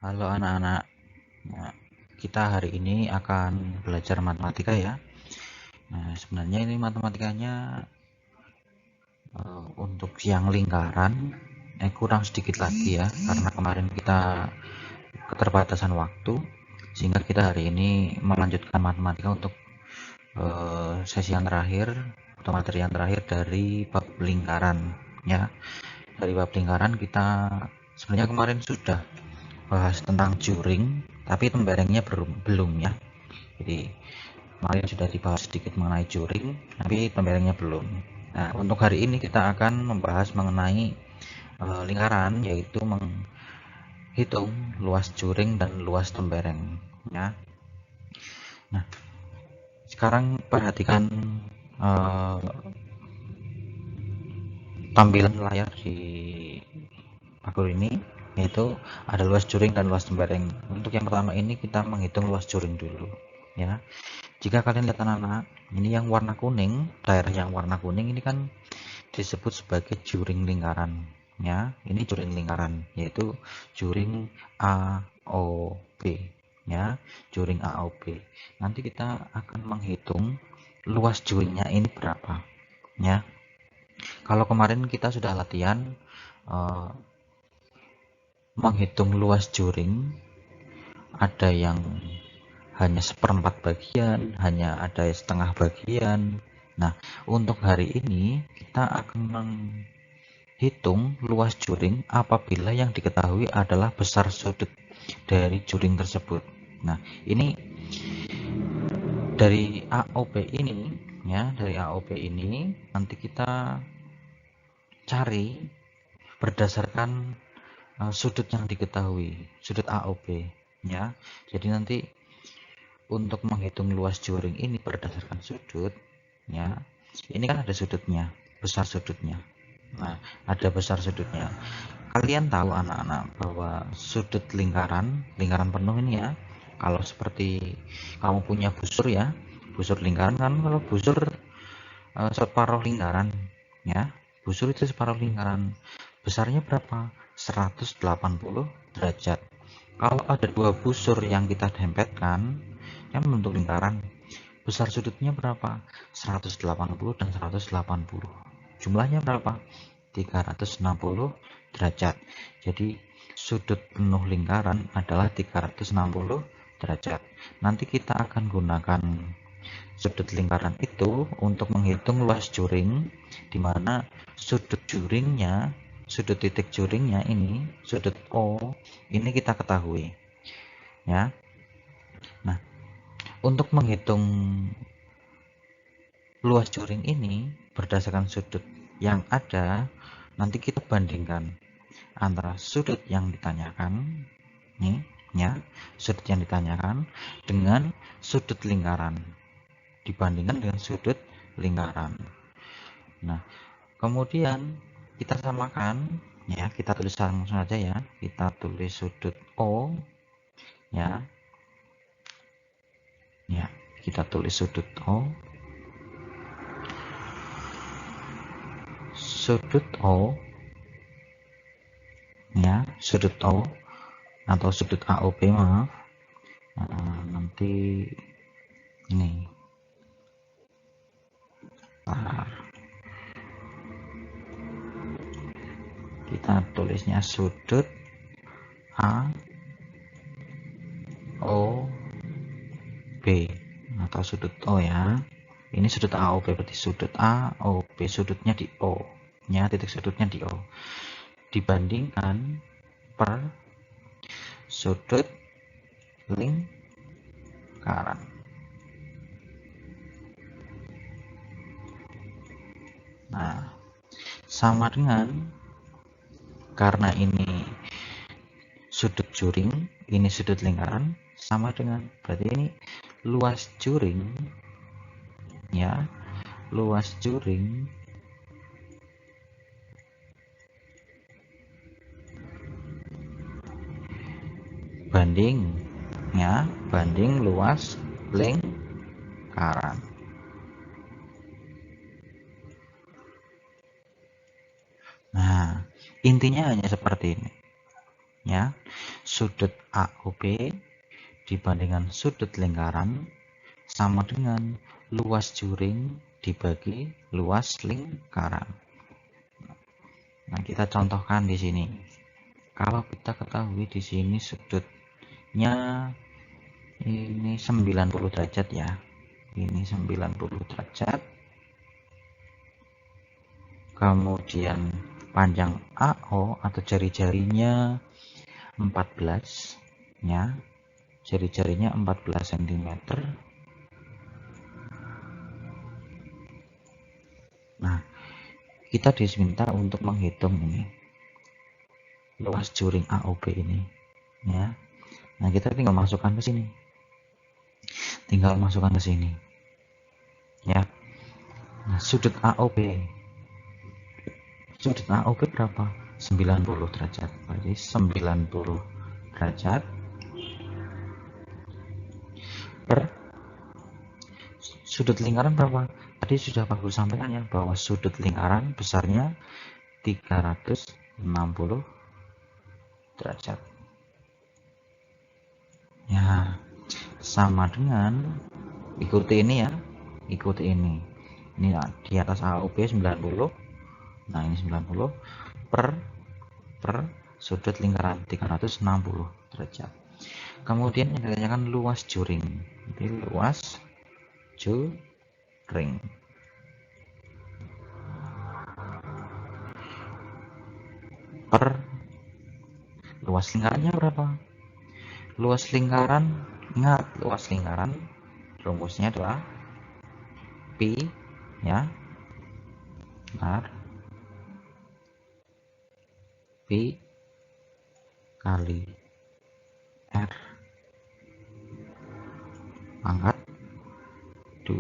Halo anak-anak. Nah, kita hari ini akan belajar matematika ya. Nah, sebenarnya ini matematikanya untuk yang lingkaran kurang sedikit lagi ya, karena kemarin kita keterbatasan waktu, sehingga kita hari ini melanjutkan matematika untuk sesi yang terakhir atau materi yang terakhir dari bab lingkaran ya. Dari bab lingkaran kita sebenarnya kemarin sudah bahas tentang juring, tapi temberengnya belum ya. Jadi kemarin sudah dibahas sedikit mengenai juring, tapi temberengnya belum. Nah, untuk hari ini kita akan membahas mengenai lingkaran, yaitu menghitung luas juring dan luas tembereng ya. Nah, sekarang perhatikan uh, tampilan layar di pakur ini, yaitu ada luas juring dan luas tembereng. Untuk yang pertama ini kita menghitung luas juring dulu ya. Jika kalian lihat anak-anak, ini yang warna kuning, daerah yang warna kuning ini kan disebut sebagai juring lingkaran ya. Ini juring lingkaran, yaitu juring AOB ya, juring AOB. Nanti kita akan menghitung luas juringnya ini berapa ya. Kalau kemarin kita sudah latihan uh, menghitung luas juring, ada yang hanya seperempat bagian, hanya ada setengah bagian. Nah, untuk hari ini kita akan menghitung luas juring apabila yang diketahui adalah besar sudut dari juring tersebut. Nah, ini dari AOB ini ya, dari AOB ini nanti kita cari berdasarkan sudut yang diketahui, sudut AOB ya. Jadi nanti untuk menghitung luas juring ini berdasarkan sudut ya, ini kan ada sudutnya, besar sudutnya. Nah, ada besar sudutnya. Kalian tahu anak-anak bahwa sudut lingkaran penuh ini ya, kalau seperti kamu punya busur ya, busur lingkaran kan, kalau busur separuh lingkaran ya, busur itu separuh lingkaran, besarnya berapa? 180 derajat. Kalau ada dua busur yang kita dempetkan yang membentuk lingkaran, besar sudutnya berapa? 180 dan 180. Jumlahnya berapa? 360 derajat. Jadi sudut penuh lingkaran adalah 360 derajat. Nanti kita akan gunakan sudut lingkaran itu untuk menghitung luas juring, di mana sudut juringnya, sudut titik juringnya ini, sudut O, ini kita ketahui ya. Nah, untuk menghitung luas juring ini berdasarkan sudut yang ada, nanti kita bandingkan antara sudut yang ditanyakan nih ya, sudut yang ditanyakan dengan sudut lingkaran, dibandingkan dengan sudut lingkaran. Nah, kemudian kita samakan ya, kita tulis langsung saja ya, kita tulis sudut O ya, kita tulis sudut O, sudut O ya, sudut O atau sudut AOB, maaf. Nanti ini kita tulisnya sudut AOB atau sudut O ya. Ini sudut AOB, berarti sudut AOB, sudutnya di O ya, titik sudutnya di O, dibandingkan per sudut lingkaran. Nah, sama dengan, karena ini sudut juring, ini sudut lingkaran, sama dengan, berarti ini luas juring ya, luas juring banding ya, banding luas lingkaran. Nah, intinya hanya seperti ini ya. Sudut AOB dibandingkan sudut lingkaran sama dengan luas juring dibagi luas lingkaran. Nah, kita contohkan di sini. Kalau kita ketahui di sini sudutnya ini 90 derajat ya. Ini 90 derajat. Kemudian panjang AO atau jari-jarinya 14 ya. Jari-jarinya 14 cm. Nah, kita diminta untuk menghitung ini luas juring AOB ini ya. Nah, kita tinggal masukkan ke sini. Ya. Nah, sudut AOB berapa? 90 derajat. Berarti 90 derajat per sudut lingkaran berapa? Tadi sudah Pak Guru sampaikan ya, bahwa sudut lingkaran besarnya 360 derajat. Ya, sama dengan ikuti ini ya. Ikuti ini. Ini di atas AOB 90. Nah, ini 90 per sudut lingkaran 360 derajat. Kemudian yang ditanyakan luas juring. Jadi luas juring per luas lingkarannya berapa? Luas lingkaran, ingat luas lingkaran rumusnya adalah pi ya. Benar. Pi kali R pangkat 2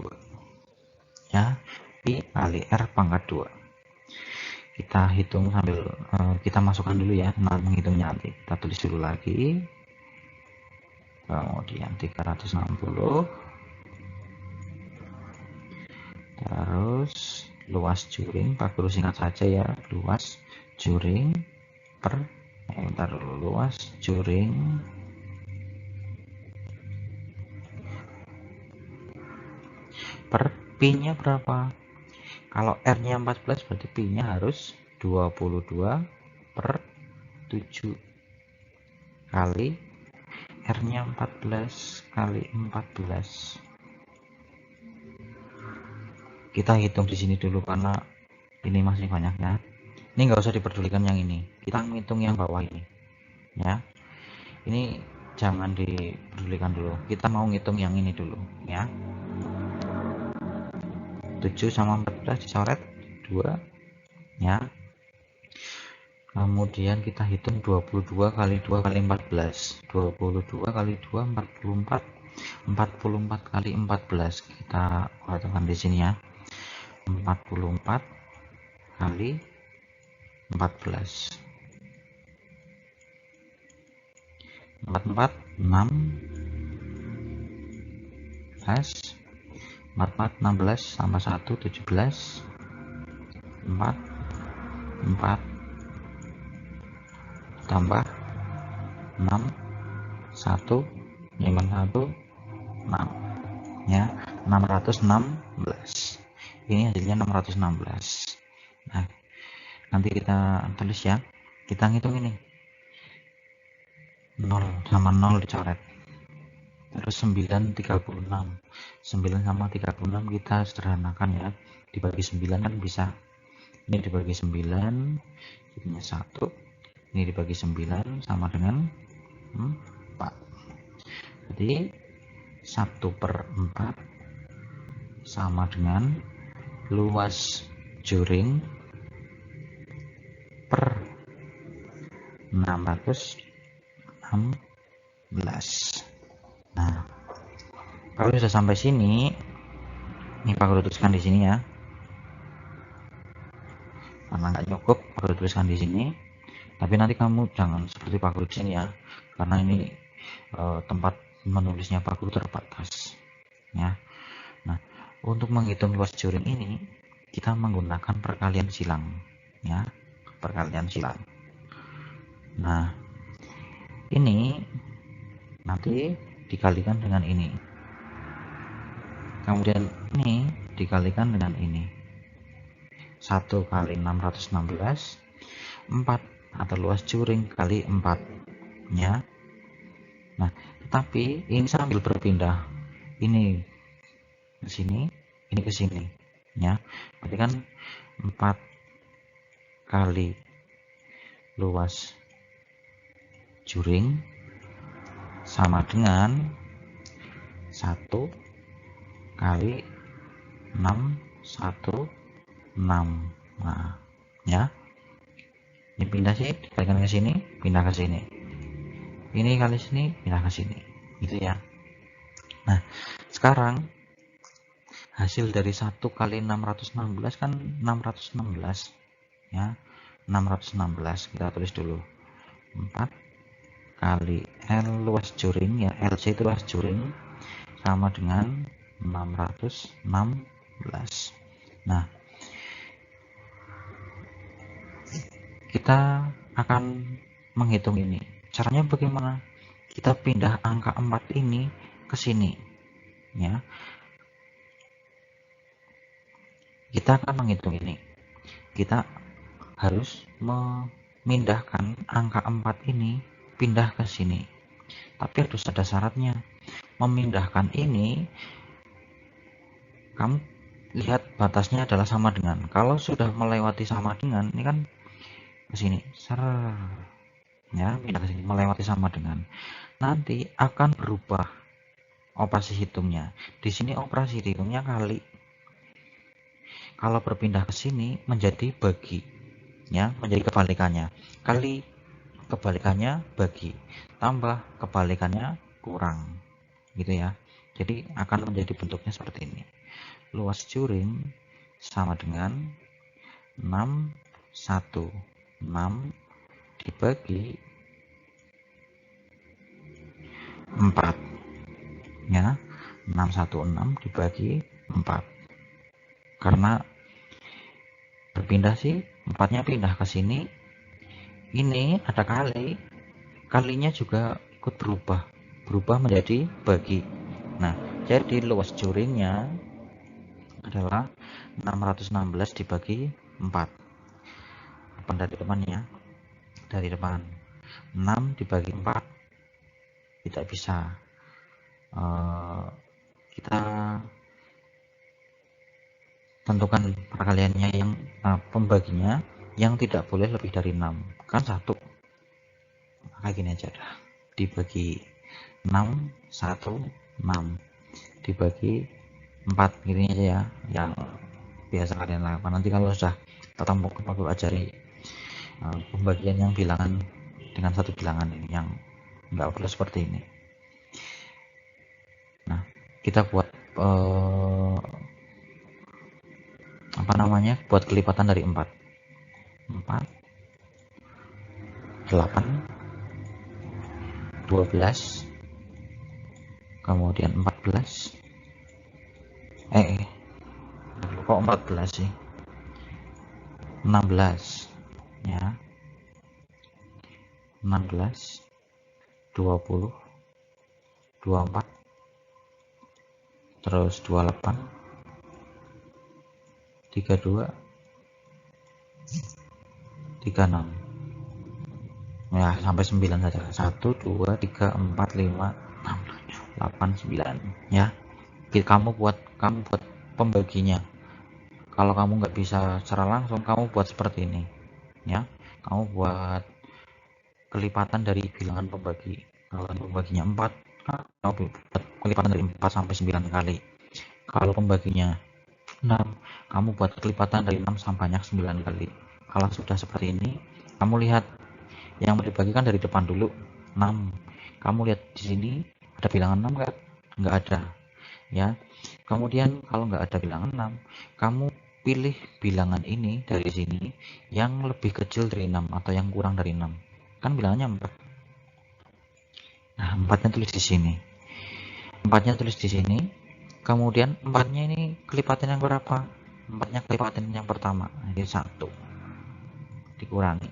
ya. Pi kali R pangkat 2. Kita hitung sambil kita masukkan dulu ya, menghitungnya nanti kita tulis dulu lagi. Kemudian 360, terus luas juring, Pak Guru singkat saja ya, luas juring per luas juring per pi-nya berapa? Kalau R-nya 14 berarti pi-nya harus 22 per 7 kali R-nya 14 kali 14. Kita hitung di sini dulu karena ini masih banyak ya. Ini nggak usah diperdulikan yang ini. Kita ngitung yang bawah ini. Ya. Ini jangan diperdulikan dulu. Kita mau ngitung yang ini dulu ya. 7 sama 14 dicoret 2 ya. Kemudian kita hitung 22 kali 2 kali 14. 22 kali 2 44. 44 kali 14 kita katakan di sini ya. 44 kali 14. 44 16. 44 16 tambah 1 17. 4 tambah 6 1 nyimbang 1 6 ya, 616. Ini hasilnya 616. Nah, nanti kita tulis ya. Kita ngitung ini 0 sama 0 dicoret, terus 9 36. 9 sama 36 kita sederhanakan ya, dibagi 9 kan bisa. Ini dibagi 9 jadinya 1, ini dibagi 9 sama dengan 4. Jadi 1/4 sama dengan luas juring per 616. Nah, kalau sudah sampai sini, ini Pak Guru tuliskan di sini ya. Karena nggak cukup, Pak Guru tuliskan di sini. Tapi nanti kamu jangan seperti Pak Guru di sini ya, karena ini tempat menulisnya Pak Guru terbatas. Ya. Nah, untuk menghitung luas juring ini, kita menggunakan perkalian silang. Ya, perkalian silang. Nah, Ini nanti dikalikan dengan ini, kemudian ini dikalikan dengan ini. 1 kali 616, 4 atau luas juring kali 4 ya. Nah, tetapi ini sambil berpindah, ini ke sini, ini ke sini ya. Berarti kan 4 kali luas juring sama dengan 1 kali 616. Nah, ya. Ini pindah sih, dikalikan ke sini, pindah ke sini. Ini kali sini, pindah ke sini. Gitu ya. Nah, sekarang hasil dari 1 kali 616 kan 616 ya. 616 kita tulis dulu. 4 kali L luas juring ya, LC itu luas juring sama dengan 616. Nah, kita akan menghitung ini. Caranya bagaimana? Kita pindah angka 4 ini ke sini ya. Kita akan menghitung ini. Kita harus memindahkan angka 4 ini pindah ke sini. Tapi harus ada syaratnya. Memindahkan ini, kamu lihat batasnya adalah sama dengan. Kalau sudah melewati sama dengan, ini kan ke sini, ya, pindah ke sini, melewati sama dengan. Nanti akan berubah operasi hitungnya. Di sini operasi hitungnya kali. Kalau berpindah ke sini menjadi bagi, ya, menjadi kebalikannya. Kali kebalikannya bagi, tambah kebalikannya kurang, gitu ya. Jadi akan menjadi bentuknya seperti ini. Luas juring sama dengan 616 dibagi 4 ya, 616 dibagi 4. Karena berpindah sih, 4-nya pindah ke sini. Ini ada kali, kalinya juga ikut berubah menjadi bagi. Nah, jadi luas juringnya adalah 616 dibagi 4. Apa dari depannya? Dari depan. 6 dibagi 4 tidak bisa. Kita tentukan perkaliannya yang pembaginya yang tidak boleh lebih dari 6. Kan 1. Maka gini aja dah. Dibagi 6, 1, 6. Dibagi 4 gini aja ya, yang biasa kalian lakukan. Nanti kalau sudah ketemu aku ajari pembagian yang bilangan dengan satu bilangan ini, yang enggak boleh seperti ini. Nah, kita buat buat kelipatan dari 4, 8, 12, kemudian 14, kok 14 sih, 16 ya, 16, 20, 24, terus 28, 32, 36 ya, sampai 9 saja. 1, 2, 3, 4, 5, 6, 8, 9 ya. Kamu buat pembaginya. Kalau kamu nggak bisa secara langsung, kamu buat seperti ini ya. Kamu buat kelipatan dari bilangan pembagi. Kalau pembaginya 4, kamu buat kelipatan dari 4 sampai 9 kali. Kalau pembaginya 6, kamu buat kelipatan dari 6 sampai 9 kali. Kalau sudah seperti ini, kamu lihat yang dibagikan dari depan dulu 6. Kamu lihat di sini ada bilangan 6 nggak? Nggak ada ya. Kemudian kalau nggak ada bilangan 6, kamu pilih bilangan ini dari sini yang lebih kecil dari 6 atau yang kurang dari 6. Kan bilangannya 4. Nah, 4-nya tulis di sini. 4-nya tulis di sini. Kemudian 4-nya ini kelipatan yang berapa? 4-nya kelipatan yang pertama. Jadi 1 dikurangi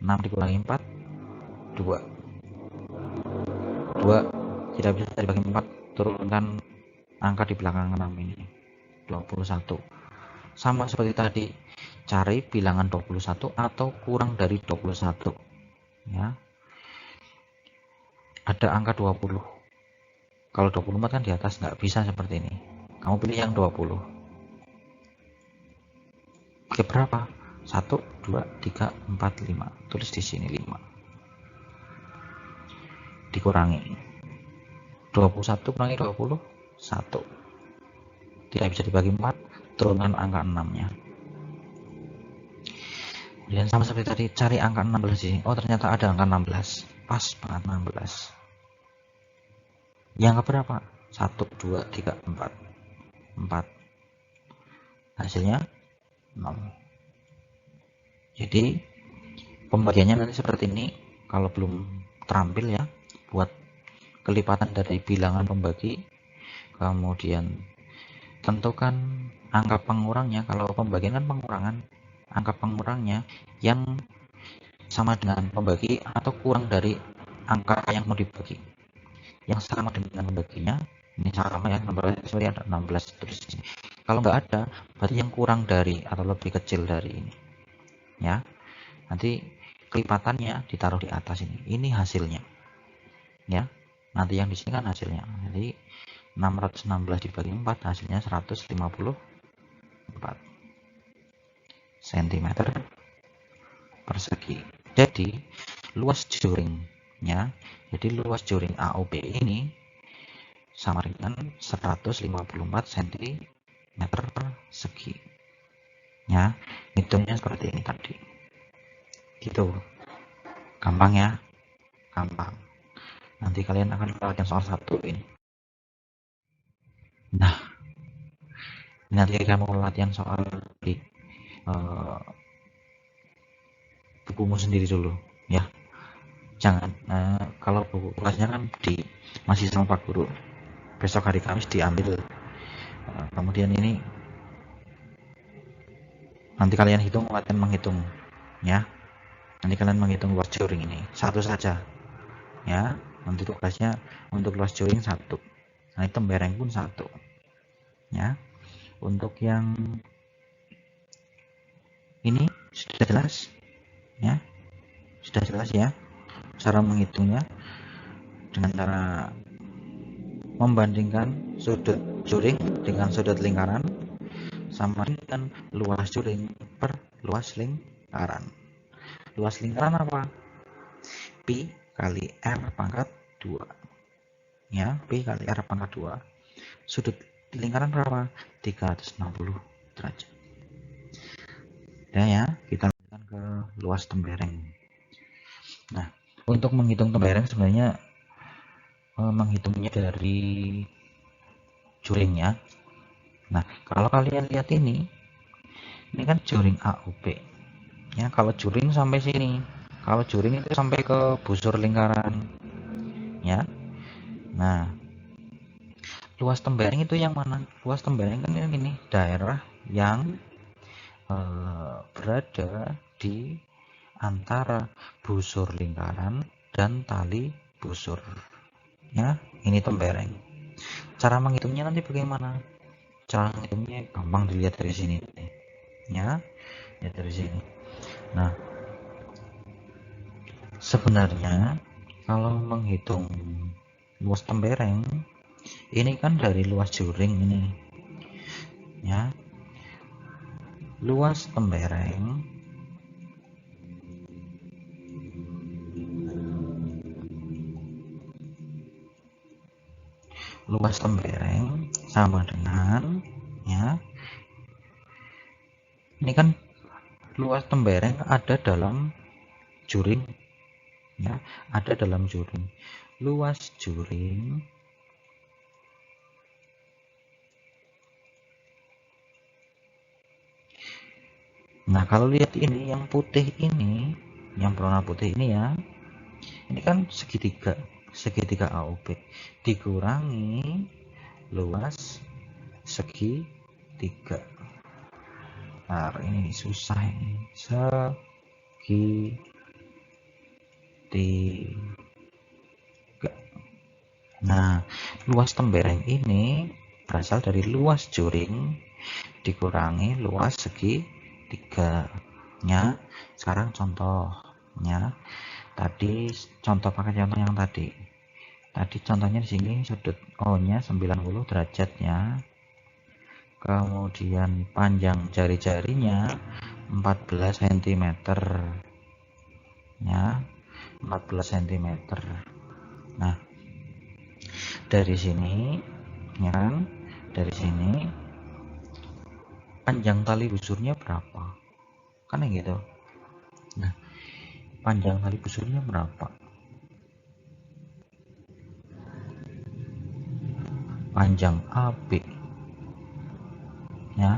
6 dikurangi 4, 2. 2 tidak bisa dibagi 4, turunkan angka di belakang 6 ini, 21. Sama seperti tadi, cari bilangan 21 atau kurang dari 21 ya. Ada angka 20. Kalau 24 kan di atas, nggak bisa seperti ini. Kamu pilih yang 20. Oke, berapa? 1, 2, 3, 4, 5. Tulis di sini 5. Dikurangi 21 kurangi 20, 1. Tidak bisa dibagi 4, turunkan angka 6-nya. Dan sama seperti tadi, cari angka 16 di sini. Oh, ternyata ada angka 16. Pas banget 16. Yang keberapa? 1, 2, 3, 4. 4. Hasilnya 0. Jadi, pembagiannya nanti seperti ini. Kalau belum terampil ya, buat kelipatan dari bilangan pembagi. Kemudian tentukan angka pengurangnya. Kalau pembagian kan pengurangan, angka pengurangnya yang sama dengan pembagi atau kurang dari angka yang mau dibagi. Yang sama dengan pembaginya ini sama ya, nomornya seperti ada 16 terus di sini. Kalau nggak ada, berarti yang kurang dari atau lebih kecil dari ini ya. Nanti kelipatannya ditaruh di atas ini. Ini hasilnya ya. Nanti yang di sini kan hasilnya. Jadi 616 dibagi 4 hasilnya 154 cm persegi. Jadi luas juringnya, jadi luas juring AOB ini sama dengan 154 cm persegi ya. Hitungnya seperti ini tadi gitu, gampang ya, gampang. Nanti kalian akan lewat yang soal 1 ini. Nah, nanti kamu latihan soal di bukumu sendiri dulu ya. Jangan kalau buku kelasnya kan masih sama Pak Guru, besok hari Kamis diambil. Kemudian ini nanti kalian hitung, latihan menghitung ya. Nanti kalian menghitung luas juring ini satu saja ya. Nanti tugasnya untuk luas juring 1, nanti tembereng pun 1 ya. Untuk yang ini sudah jelas ya, sudah jelas ya cara menghitungnya dengan cara membandingkan sudut juring dengan sudut lingkaran sama dengan luas juring per luas lingkaran. Luas lingkaran apa? Pi kali R pangkat 2 ya, Pi kali R pangkat 2. Sudut lingkaran berapa? 360 derajat ya. Kita lanjutkan ke luas tembereng. Nah, untuk menghitung tembereng sebenarnya menghitungnya dari juring ya. Nah, kalau kalian lihat ini kan juring AOB ya. Kalau juring sampai sini, kalau juring itu sampai ke busur lingkaran ya. Nah, luas tembereng itu yang mana? Luas tembereng kan ini daerah yang berada di antara busur lingkaran dan tali busur ya. Ini tembereng. Cara menghitungnya nanti bagaimana? Cara menghitungnya gampang, dilihat dari sini ya, lihat dari sini. Nah, sebenarnya kalau menghitung luas tembereng ini kan dari luas juring ini ya. Luas tembereng sama dengan ya, ini kan luas tembereng ada dalam juring ya, ada dalam juring. Luas juring nah, kalau lihat ini yang putih ini, yang berwarna putih ini ya, ini kan segitiga AOB dikurangi luas segitiga. Nah, ini susah ini, segitiga luas tembereng ini berasal dari luas juring dikurangi luas segitiganya. Sekarang contohnya, tadi contoh pakai contoh yang tadi contohnya di sini sudut O nya 90 derajatnya, kemudian panjang jari-jarinya 14 cm ya, 14 cm. Nah, dari sini ya kan, dari sini panjang tali busurnya berapa, kan yang gitu. Nah, panjang tali busurnya berapa? Panjang AB ya.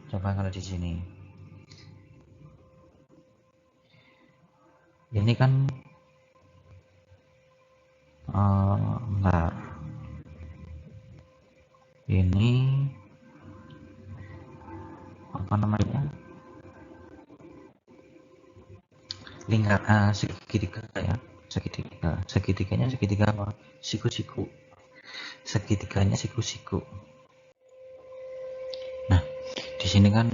Coba kalau di sini ini kan bentar, ini apa namanya, lingkar segitiga ya, segitiganya segitiga apa, siku-siku, segitiganya siku-siku. Nah, di sini kan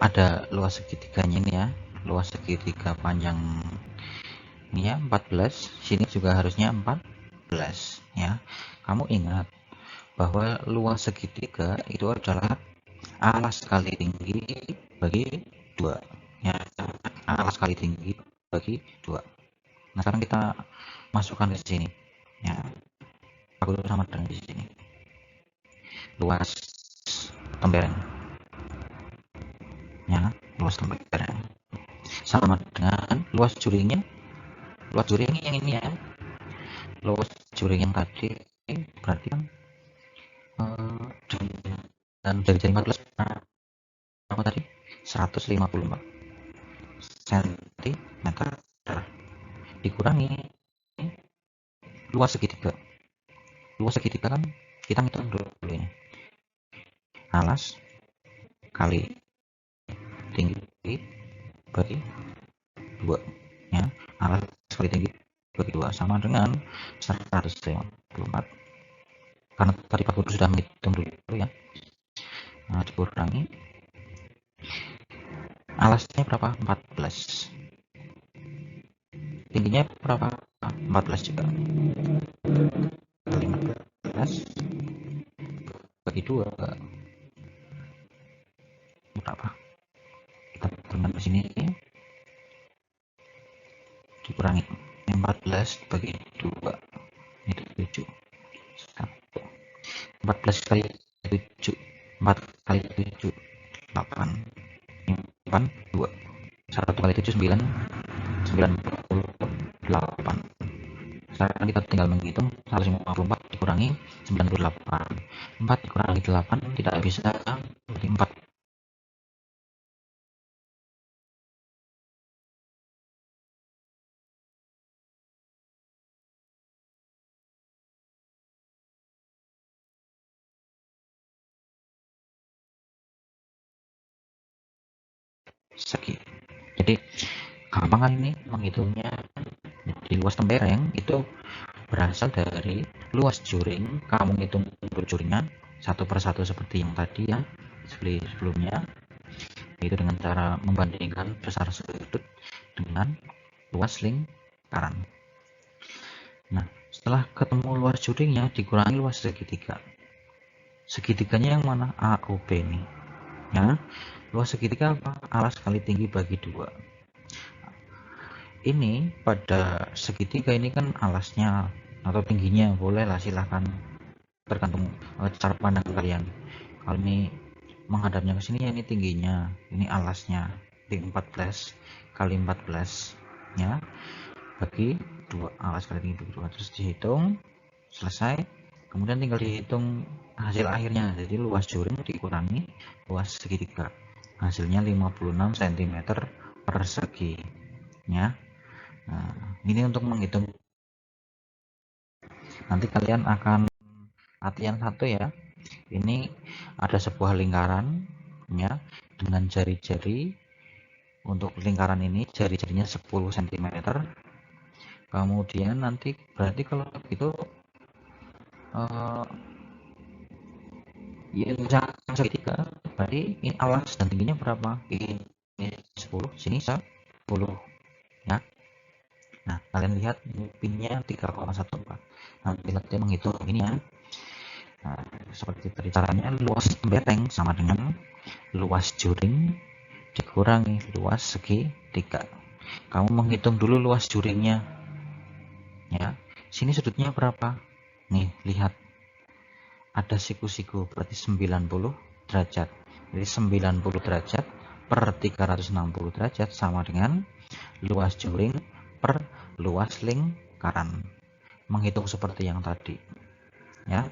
ada luas segitiganya ini ya, luas segitiga panjang ini ya 14, sini juga harusnya 14 ya. Kamu ingat bahwa luas segitiga itu adalah alas kali tinggi bagi 2 ya, alas kali tinggi bagi 2. Nah, sekarang kita masukkan ke sini ya, aku sama dengan di sini luas tembereng ya, luas tembereng sama dengan luas juringnya, luas juring yang ini ya, luas juring yang tadi berarti kan dan jari-jari 14 apa tadi, 154 cm dikurangi luas segitiga. Luas segitiga kan kita ngitung dulu ini, alas kali tinggi bagi 2 ya, alas kali tinggi bagi 2 sama dengan 154. Karena tadi Pak Guru sudah menghitung dulu ya. Nah, dikurangi alasnya berapa, 14, tingginya berapa, 14 juga, kali 14 bagi 2 berapa, kita turunkan ke sini, dikurangi 14 bagi 2 itu 7, 14 kali 7, 4 kali 7 8, 2, 1 kali 7 9, 98. Sekarang kita tinggal menghitung 154 dikurangi 98, 4 dikurangi 8 tidak bisa, berarti 4 segi. Jadi gampang kan ini menghitungnya. Di luas tembereng itu berasal dari luas juring, kamu hitung juringnya satu persatu seperti yang tadi ya, sebelumnya, itu dengan cara membandingkan besar sudut dengan luas lingkaran. Nah, setelah ketemu luas juringnya dikurangi luas segitiga. Segitiganya yang mana? AOB ini ya. Luas segitiga apa? Alas kali tinggi bagi 2. Ini pada segitiga ini kan alasnya atau tingginya, boleh lah, silahkan tergantung cara pandang kalian. Kalau ini menghadapnya ke sini ya, ini tingginya, ini alasnya, di 14 kali 14 ya, bagi 2, alas kali tinggi bagi 2, terus dihitung, selesai. Kemudian tinggal dihitung hasil akhirnya, jadi luas juring dikurangi luas segitiga, hasilnya 56 cm persegi ya. Nah, ini untuk menghitung, nanti kalian akan latihan 1 ya. Ini ada sebuah lingkaran ya, dengan jari-jari, untuk lingkaran ini jari-jarinya 10 cm, Kemudian nanti berarti kalau gitu ya misalkan segitiga, berarti ini alas dan tingginya berapa? Ini 10, sini 10 ya. Nah, kalian lihat ini pinnya 3,14. Nanti latihan menghitung ini ya. Nah, seperti tadi caranya, luas beteng sama dengan luas juring dikurangi luas segitiga. Kamu menghitung dulu luas juringnya ya. Sini sudutnya berapa? Nih, lihat. Ada siku-siku, berarti 90 derajat. Jadi 90 derajat per 360 derajat sama dengan luas juring per luas lingkaran. Menghitung seperti yang tadi ya,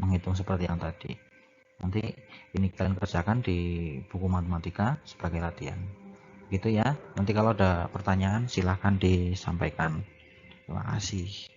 menghitung seperti yang tadi. Nanti ini kalian kerjakan di buku matematika sebagai latihan gitu ya. Nanti kalau ada pertanyaan silahkan disampaikan. Terima kasih.